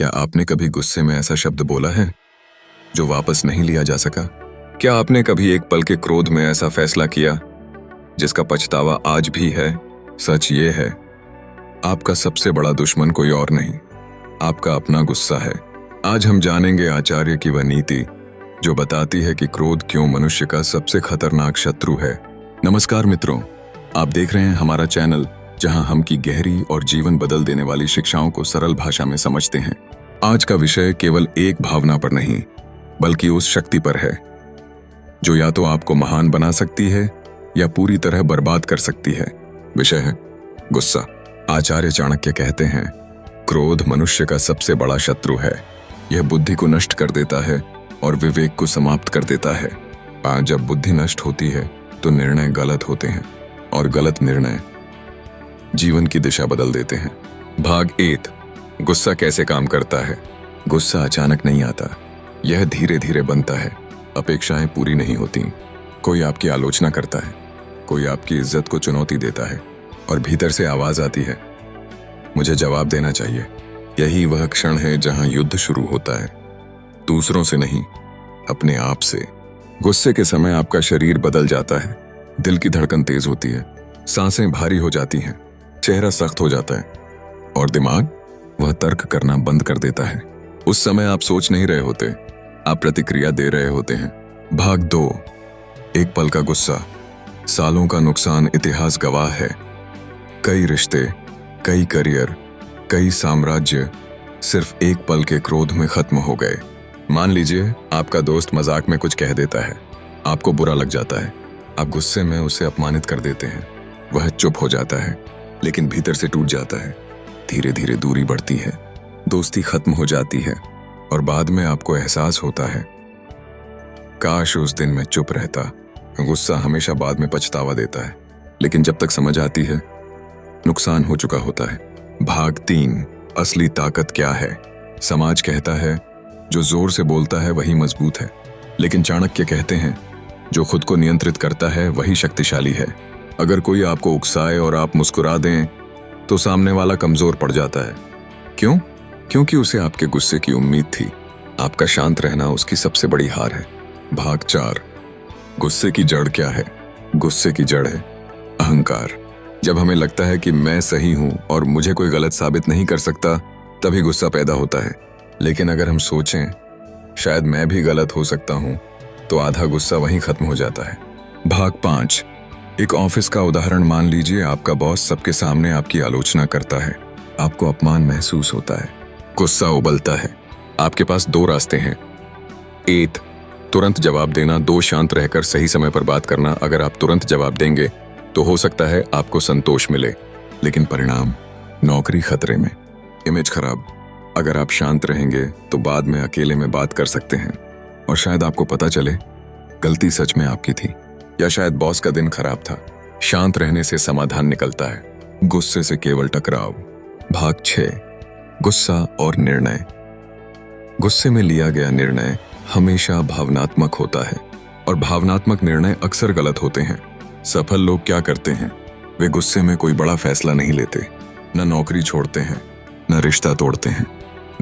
क्या आपने कभी गुस्से में ऐसा शब्द बोला है जो वापस नहीं लिया जा सका? क्या आपने कभी एक पल के क्रोध में ऐसा फैसला किया जिसका पछतावा आज भी है? सच ये है, आपका सबसे बड़ा दुश्मन कोई और नहीं, आपका अपना गुस्सा है। आज हम जानेंगे आचार्य की वह नीति जो बताती है कि क्रोध क्यों मनुष्य का सबसे खतरनाक शत्रु है। नमस्कार मित्रों, आप देख रहे हैं हमारा चैनल जहां हम की गहरी और जीवन बदल देने वाली शिक्षाओं को सरल भाषा में समझते हैं। आज का विषय केवल एक भावना पर नहीं बल्कि उस शक्ति पर है जो या तो आपको महान बना सकती है या पूरी तरह बर्बाद कर सकती है। विषय है गुस्सा। आचार्य चाणक्य कहते हैं, क्रोध मनुष्य का सबसे बड़ा शत्रु है। यह बुद्धि को नष्ट कर देता है और विवेक को समाप्त कर देता है। जब बुद्धि नष्ट होती है तो निर्णय गलत होते हैं और गलत निर्णय जीवन की दिशा बदल देते हैं। भाग 8, गुस्सा कैसे काम करता है। गुस्सा अचानक नहीं आता, यह धीरे धीरे बनता है। अपेक्षाएं पूरी नहीं होती, कोई आपकी आलोचना करता है, कोई आपकी इज्जत को चुनौती देता है और भीतर से आवाज आती है, मुझे जवाब देना चाहिए। यही वह क्षण है जहां युद्ध शुरू होता है, दूसरों से नहीं, अपने आप से। गुस्से के समय आपका शरीर बदल जाता है, दिल की धड़कन तेज होती है, सांसें भारी हो जाती हैं, चेहरा सख्त हो जाता है और दिमाग वह तर्क करना बंद कर देता है। उस समय आप सोच नहीं रहे होते, आप प्रतिक्रिया दे रहे होते हैं। भाग 2, एक पल का गुस्सा, सालों का नुकसान इतिहास गवाह है। कई रिश्ते, कई करियर, कई साम्राज्य सिर्फ एक पल के क्रोध में खत्म हो गए। मान लीजिए आपका दोस्त मजाक में कुछ कह देता है, आपको बुरा लग जाता है, आप गुस्से में उसे अपमानित कर देते हैं। वह चुप हो जाता है लेकिन भीतर से टूट जाता है। धीरे धीरे दूरी बढ़ती है, दोस्ती खत्म हो जाती है और बाद में आपको एहसास होता है, काश उस दिन मैं चुप रहता। गुस्सा हमेशा बाद में पछतावा देता है, लेकिन जब तक समझ आती है नुकसान हो चुका होता है। भाग 3, असली ताकत क्या है। समाज कहता है जो जोर से बोलता है वही मजबूत है, लेकिन चाणक्य कहते हैं जो खुद को नियंत्रित करता है वही शक्तिशाली है। अगर कोई आपको उकसाए और आप मुस्कुरा दें तो सामने वाला कमजोर पड़ जाता है। क्यों? क्योंकि उसे आपके गुस्से की उम्मीद थी। आपका शांत रहना उसकी सबसे बड़ी हार है। भाग 4, गुस्से की जड़ क्या है। गुस्से की जड़ है अहंकार। जब हमें लगता है कि मैं सही हूं और मुझे कोई गलत साबित नहीं कर सकता, तभी गुस्सा पैदा होता है। लेकिन अगर हम सोचें शायद मैं भी गलत हो सकता हूं, तो आधा गुस्सा वहीं खत्म हो जाता है। भाग 5, एक ऑफिस का उदाहरण मान लीजिए। आपका बॉस सबके सामने आपकी आलोचना करता है, आपको अपमान महसूस होता है, गुस्सा उबलता है। आपके पास 2 रास्ते हैं, 1 तुरंत जवाब देना, 2 शांत रहकर सही समय पर बात करना। अगर आप तुरंत जवाब देंगे तो हो सकता है आपको संतोष मिले, लेकिन परिणाम नौकरी खतरे में, इमेज खराब। अगर आप शांत रहेंगे तो बाद में अकेले में बात कर सकते हैं और शायद आपको पता चले गलती सच में आपकी थी, या शायद बॉस का दिन खराब था। शांत रहने से समाधान निकलता है, गुस्से से केवल टकराव। भाग 6, गुस्सा और निर्णय। गुस्से में लिया गया निर्णय हमेशा भावनात्मक होता है और भावनात्मक निर्णय अक्सर गलत होते हैं। सफल लोग क्या करते हैं? वे गुस्से में कोई बड़ा फैसला नहीं लेते, न नौकरी छोड़ते हैं, न रिश्ता तोड़ते हैं,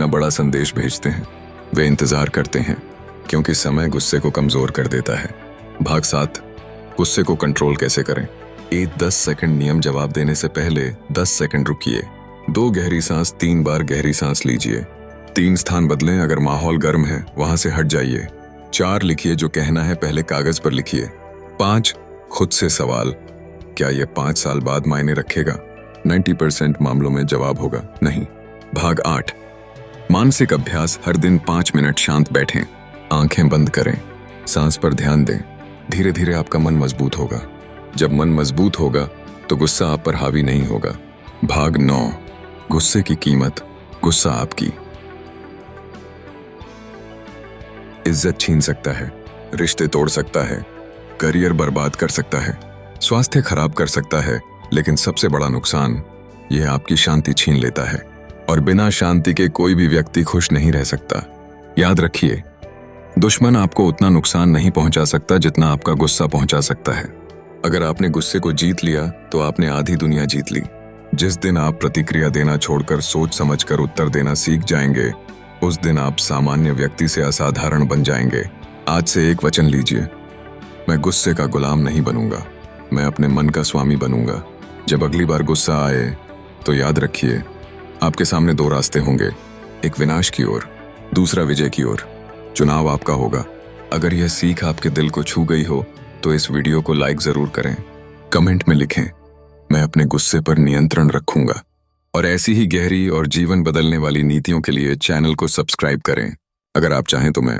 न बड़ा संदेश भेजते हैं। वे इंतजार करते हैं क्योंकि समय गुस्से को कमजोर कर देता है। भाग 7, गुस्से को कंट्रोल कैसे करें। 10 सेकंड नियम। जवाब देने से पहले 10 सेकंड रुकिए, 2 गहरी सांस, 3 बार गहरी सांस लीजिए। 3 स्थान बदलें, अगर माहौल गर्म है वहां से हट जाइए। 4 लिखिए, जो कहना है पहले कागज पर लिखिए। 5 खुद से सवाल, क्या यह 5 साल बाद मायने रखेगा। 90% मामलों में जवाब होगा नहीं। भाग 8, मानसिक अभ्यास। हर दिन 5 मिनट शांत बैठें, आंखें बंद करें, सांस पर ध्यान दें। धीरे धीरे आपका मन मजबूत होगा। जब मन मजबूत होगा तो गुस्सा आप पर हावी नहीं होगा। भाग 9, गुस्से की कीमत। गुस्सा आपकी इज्जत छीन सकता है, रिश्ते तोड़ सकता है, करियर बर्बाद कर सकता है, स्वास्थ्य खराब कर सकता है, लेकिन सबसे बड़ा नुकसान यह आपकी शांति छीन लेता है। और बिना शांति के कोई भी व्यक्ति खुश नहीं रह सकता। याद रखिए, दुश्मन आपको उतना नुकसान नहीं पहुंचा सकता जितना आपका गुस्सा पहुंचा सकता है। अगर आपने गुस्से को जीत लिया तो आपने आधी दुनिया जीत ली। जिस दिन आप प्रतिक्रिया देना छोड़कर सोच समझकर उत्तर देना सीख जाएंगे, उस दिन आप सामान्य व्यक्ति से असाधारण बन जाएंगे। आज से एक वचन लीजिए, मैं गुस्से का गुलाम नहीं बनूंगा, मैं अपने मन का स्वामी बनूंगा। जब अगली बार गुस्सा आए तो याद रखिए, आपके सामने दो रास्ते होंगे, एक विनाश की ओर, दूसरा विजय की ओर। चुनाव आपका होगा। अगर यह सीख आपके दिल को छू गई हो तो इस वीडियो को लाइक जरूर करें। कमेंट में लिखें, मैं अपने गुस्से पर नियंत्रण रखूंगा। और ऐसी ही गहरी और जीवन बदलने वाली नीतियों के लिए चैनल को सब्सक्राइब करें। अगर आप चाहें तो मैं